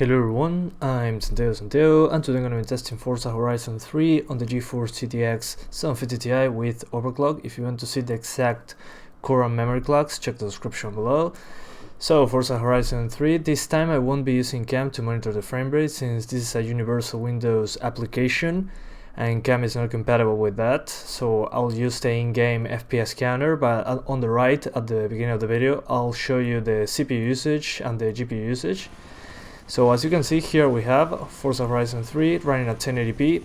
Hello everyone, I'm Santiago, and today I'm going to be testing Forza Horizon 3 on the Geforce GTX 750 Ti with overclock. If you want to see the exact core and memory clocks, check the description below. So Forza Horizon 3, this time I won't be using cam to monitor the frame rate since this is a universal Windows application and cam is not compatible with that, so I'll use the in-game FPS counter, but on the right at the beginning of the video I'll show you the CPU usage and the GPU usage. So as you can see here we have Forza Horizon 3 running at 1080p.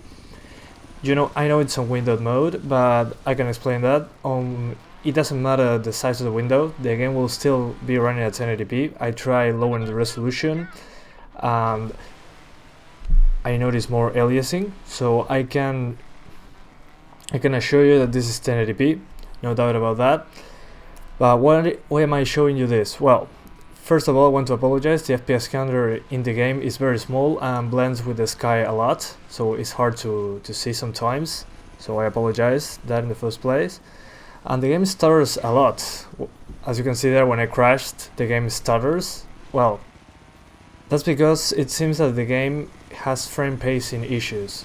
I know it's on windowed mode, but I can explain that. It doesn't matter the size of the window, the game will still be running at 1080p. I try lowering the resolution and I notice more aliasing, so I can assure you that this is 1080p, no doubt about that. But why am I showing you this? Well, first of all, I want to apologize. The FPS counter in the game is very small and blends with the sky a lot, so it's hard to see sometimes. So I apologize that in the first place. And the game stutters a lot. As you can see there, when I crashed, the game stutters. Well, that's because it seems that the game has frame pacing issues.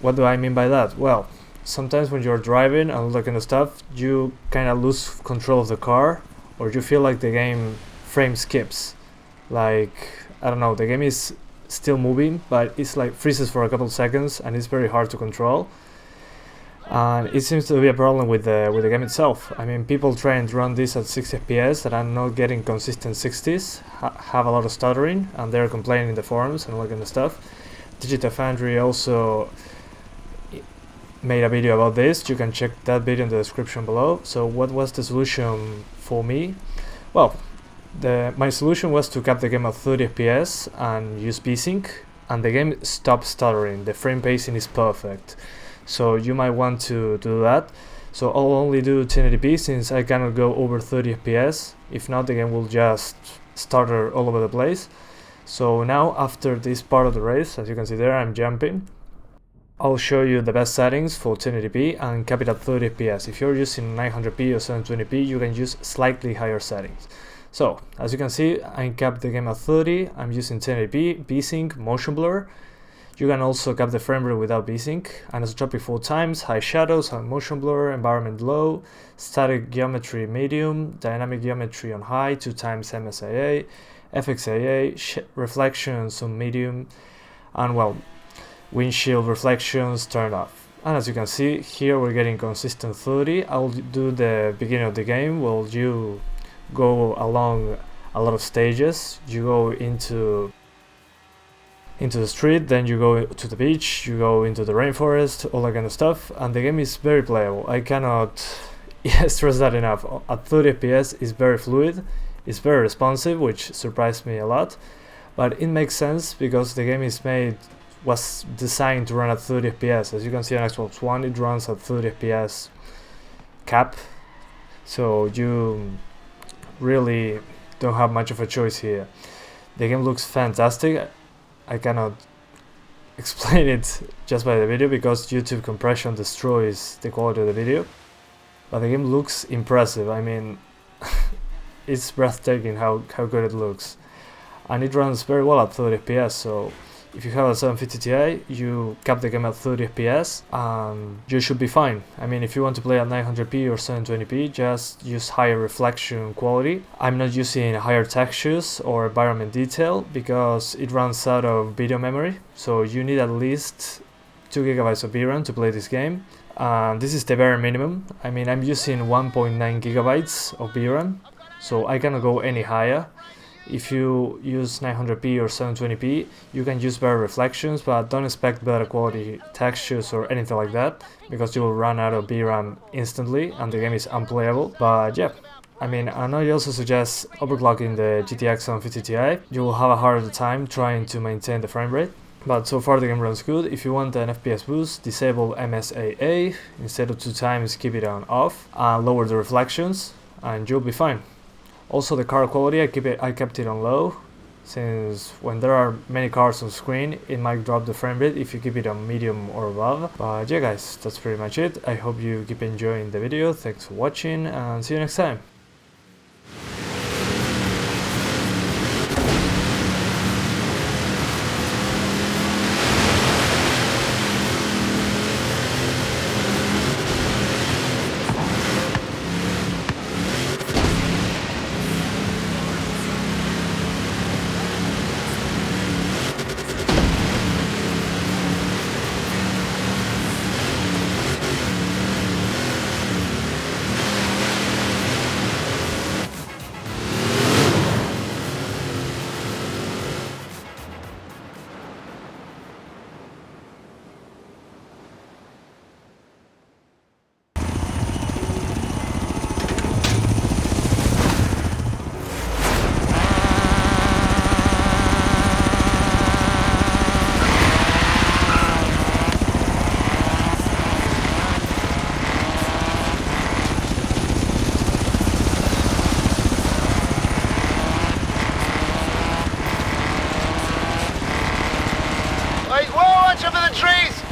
What do I mean by that? Well, sometimes when you're driving and all that kind of stuff, you kind of lose control of the car, or you feel like the game frame skips. Like, I don't know, the game is still moving, but it's like freezes for a couple seconds and it's very hard to control. And it seems to be a problem with the game itself. I mean, people try and run this at 60 FPS and are not getting consistent 60s, have a lot of stuttering, and they're complaining in the forums and all that kind of stuff. Digital Foundry also made a video about this. You can check that video in the description below. So what was the solution for me? Well, my solution was to cap the game at 30 FPS and use VSync, and the game stopped stuttering. The frame pacing is perfect. So you might want to do that. So I'll only do 1080p since I cannot go over 30 FPS. If not, the game will just stutter all over the place. So now, after this part of the race, as you can see there, I'm jumping. I'll show you the best settings for 1080p and cap it at 30 FPS. If you're using 900p or 720p, you can use slightly higher settings. So as you can see, I capped the game at 30. I'm using 1080p, VSync, motion blur. You can also cap the frame rate without VSync, anisotropic 4 times, high shadows and motion blur, environment low, static geometry medium, dynamic geometry on high, 2 times MSIA, FXIA, reflections on medium, and well, windshield reflections turned off. And as you can see, here we're getting consistent 30. I'll do the beginning of the game. Well, you go along a lot of stages. You go into the street, then you go to the beach, you go into the rainforest, all that kind of stuff, and the game is very playable. I cannot stress that enough. At 30 FPS it's very fluid, it's very responsive, which surprised me a lot, but it makes sense because the game was designed to run at 30 FPS. As you can see on Xbox One, it runs at 30 FPS cap, so you really don't have much of a choice here. The game looks fantastic. I cannot explain it just by the video because YouTube compression destroys the quality of the video, but the game looks impressive. I mean, it's breathtaking how good it looks, and it runs very well at 30 FPS. So if you have a 750 Ti, you cap the game at 30 FPS and you should be fine. I mean, if you want to play at 900p or 720p, just use higher reflection quality. I'm not using higher textures or environment detail because it runs out of video memory, so you need at least 2 GB of VRAM to play this game. This is the bare minimum. I mean, I'm using 1.9 GB of VRAM, so I cannot go any higher. If you use 900p or 720p, you can use better reflections, but don't expect better quality textures or anything like that, because you will run out of VRAM instantly and the game is unplayable. But yeah, I mean, I know you also suggest overclocking the GTX 750 Ti. You will have a harder time trying to maintain the frame rate, but so far the game runs good. If you want an FPS boost, disable MSIA. Instead of 2 times, keep it on off and lower the reflections and you'll be fine. Also, the car quality, I kept it on low, since when there are many cars on screen, it might drop the frame rate if you keep it on medium or above. But yeah guys, that's pretty much it. I hope you keep enjoying the video. Thanks for watching and see you next time. Watch over the trees!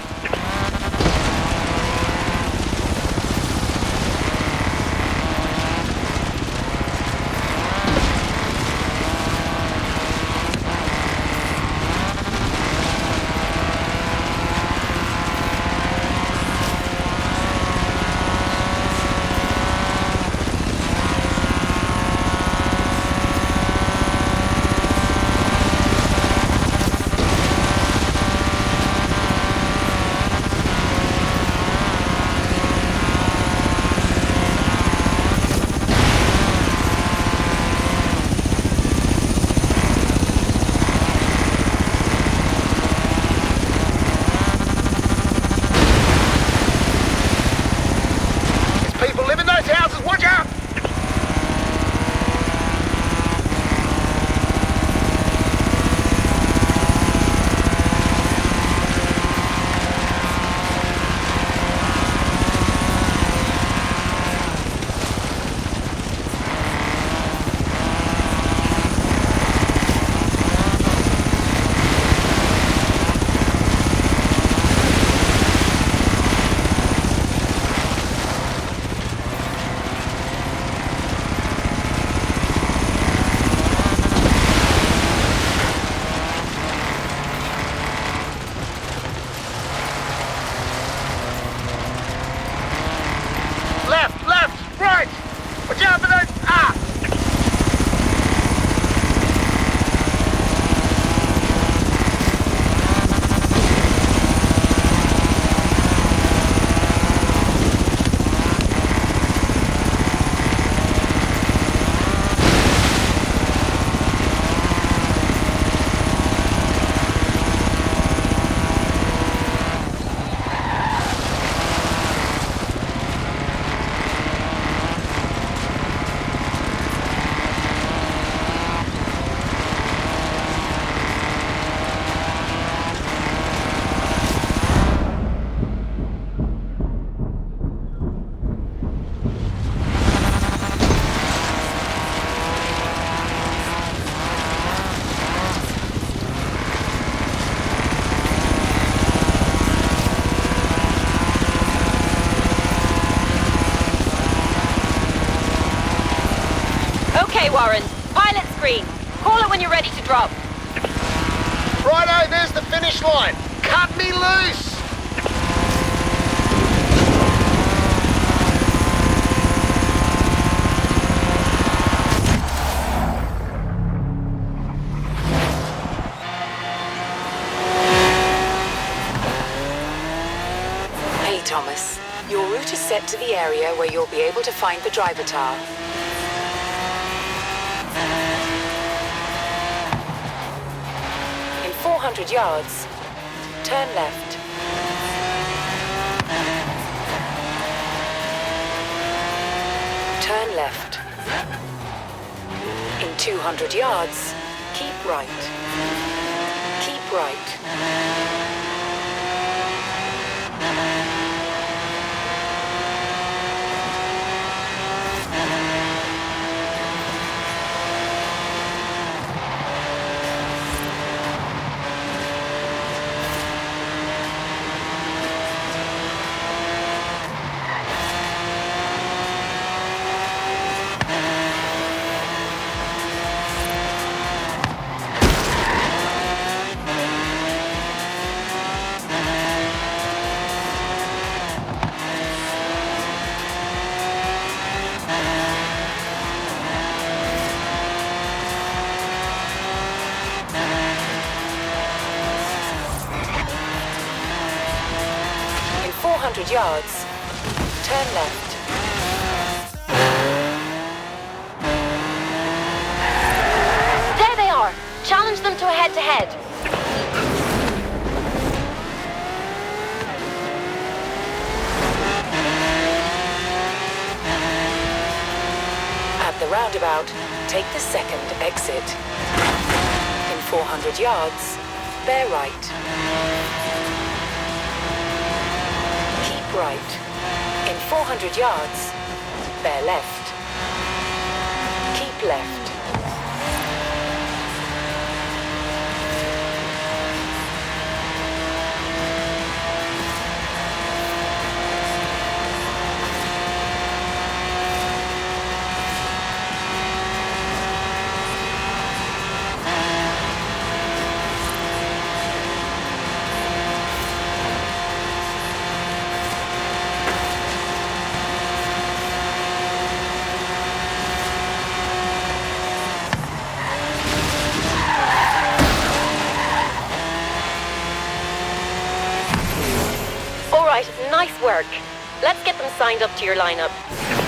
Warren. Pilot screen. Call it when you're ready to drop. Righto, there's the finish line. Cut me loose! Hey, Thomas. Your route is set to the area where you'll be able to find the driver tower. In 400 yards, turn left. Turn left. In 200 yards, keep right. Keep right. In 400 yards, turn left. There they are. Challenge them to a head-to-head. At the roundabout, take the second exit. In 400 yards, bear right. Keep right. In 400 yards, bear left. Keep left. Alright, nice work. Let's get them signed up to your lineup.